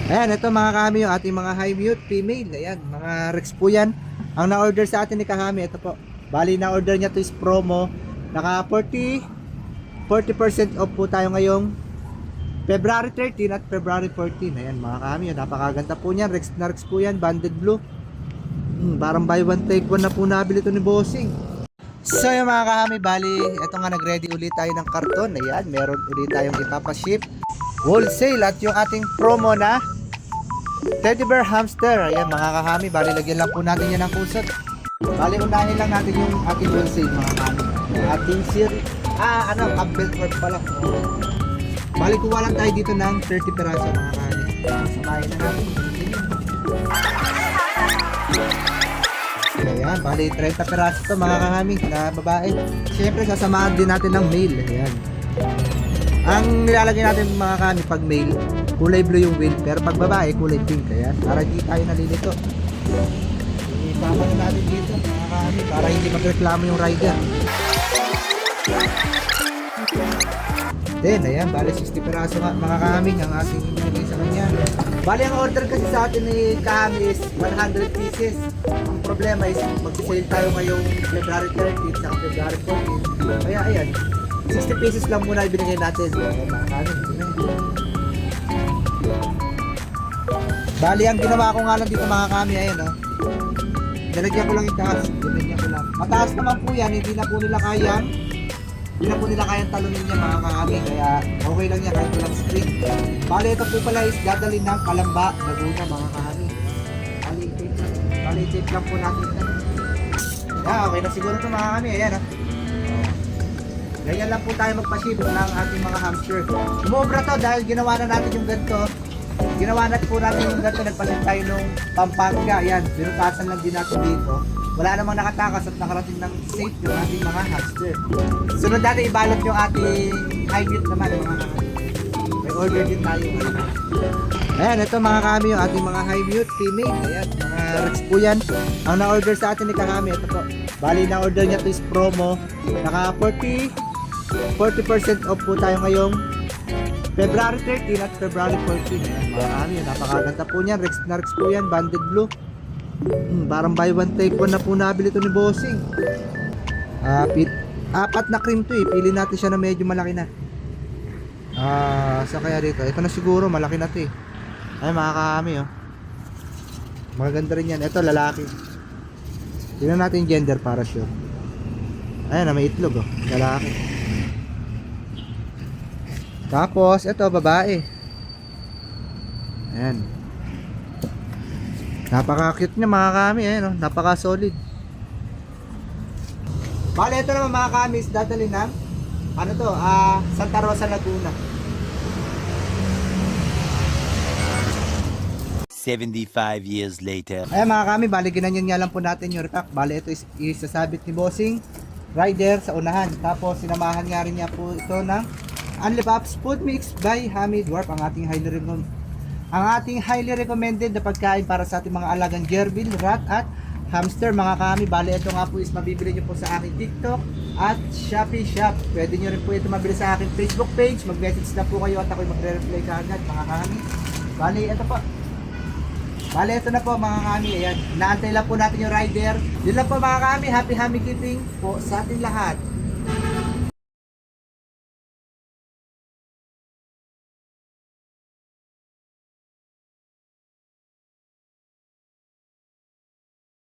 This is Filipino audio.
Ayan, ito mga kahami yung ating mga high mute female. Ayan, mga Rex po yan. Ang na-order sa atin ni kahami, ito po. Bali, na-order niya to is promo. Naka 40% off po tayo ngayong February 13 at February 14. Ayan mga kahami, yun, napakaganda po niyan. Rex na Rex po yan, banded blue. Parang buy one take one na po nabili ito ni Bossing. So yung mga kahami, bali, ito nga nag-ready ulit tayo ng karton. Ayan, meron ulit tayong ipapaship wholesale at yung ating promo na Teddy Bear Hamster. Ayan mga kahami, bali lagyan lang po natin yan ng kusot. Bali unahin lang natin yung ating wholesale mga kahami. Ating Campbell Corp pala. Bali kuha lang tayo dito ng 30 peraso mga kahami. Samahin na natin. Ayan, bali 30 peraso to mga kahami na babae. Siyempre sasamahan din natin ng male. Ayan. Ang nilalagay natin mga kahami pag male, kulay blue yung wheel, pero pag babae kulay pink. Ayan, para di tayo nalilito. Isama na natin dito mga kahami para hindi magreklamo yung rider. Then ayan, bali 60 peraso nga mga kahami ang ating inilagay sa kanya. Bali ang order kasi sa atin ni kahami is 100 pieces. Ang problema is mag-sale tayo ngayong February 13 sa February 14. Kaya ayan, 60 pieces lang muna ibinigay natin. Mga kahami, bali ang ginawa ko nga lang dito mga kahami, ayan o. Nalagyan ko lang yung taas. Nalagyan ko lang. Mataas naman po yan, hindi na po nila kayang talunin niya mga kahami, kaya okay lang niya kahit walang spring. Bali ito po pala is dadalhin ng Kalamba, Laguna mga kahami. Bali check lang po natin ito. Okay na siguro ito mga kahami, ayan o. Ganyan lang po tayo magpa-ship ng ating mga hamster. Umobra to dahil ginawa na natin yung ganito. Nagpalit tayo nung Pampanga. Ayan, binutasan lang din natin dito. Wala namang nakatakas at nakarating ng safe yung ating mga hamster. Sunod natin ibalot yung ating high mute naman mga kahami. May order din tayo. Ayan, ito mga kahami yung ating mga high mute female. Ayan, mga Rex po yan. Ang na-order sa atin ni kahami, ito po. Bali, na-order niya to is promo. Naka 40% off po tayo ngayong February 13 at February 14. Ayan, mga kahami, napakaganda po niyan. Rex na Rex po yan, banded blue. Parang buy one take one na po nabili ito ni Bossing. Apat na cream to eh. Pili natin siya na medyo malaki na. Sa kaya dito. Ito na siguro malaki na to eh. Ay mga kahami oh. Maganda rin yan. Ito lalaki. Tingnan natin yung gender para sure. Ayan na may itlog oh. Lalaki. Tapos ito babae. Ayan. Napaka-cute niya mga kami, ayan, oh, napaka-solid. Bale, ito naman mga kami is dadalhin ng Santa Rosa, Laguna. 75 years later. Ayan mga kami, bale ginanyan nga lang po natin yung repack. Bale, ito is isasabit ni Bossing rider sa unahan. Tapos sinamahan nga rin niya po ito ng Unli Pops Food Mix by Hamid Dwarf, ang ating highly recommended na pagkain para sa ating mga alagang gerbil, rat at hamster mga kami. Bale ito nga po is mabibili nyo po sa aking TikTok at Shopee Shop. Pwede nyo rin po ito mabili sa aking Facebook page. Mag-message na po kayo at ako'y magre-reply kaagad mga kami. Bale ito po. Bale ito na po mga kami. Ayan, naantay lang po natin yung rider. Yun lang po mga kami. Happy keeping po sa ating lahat.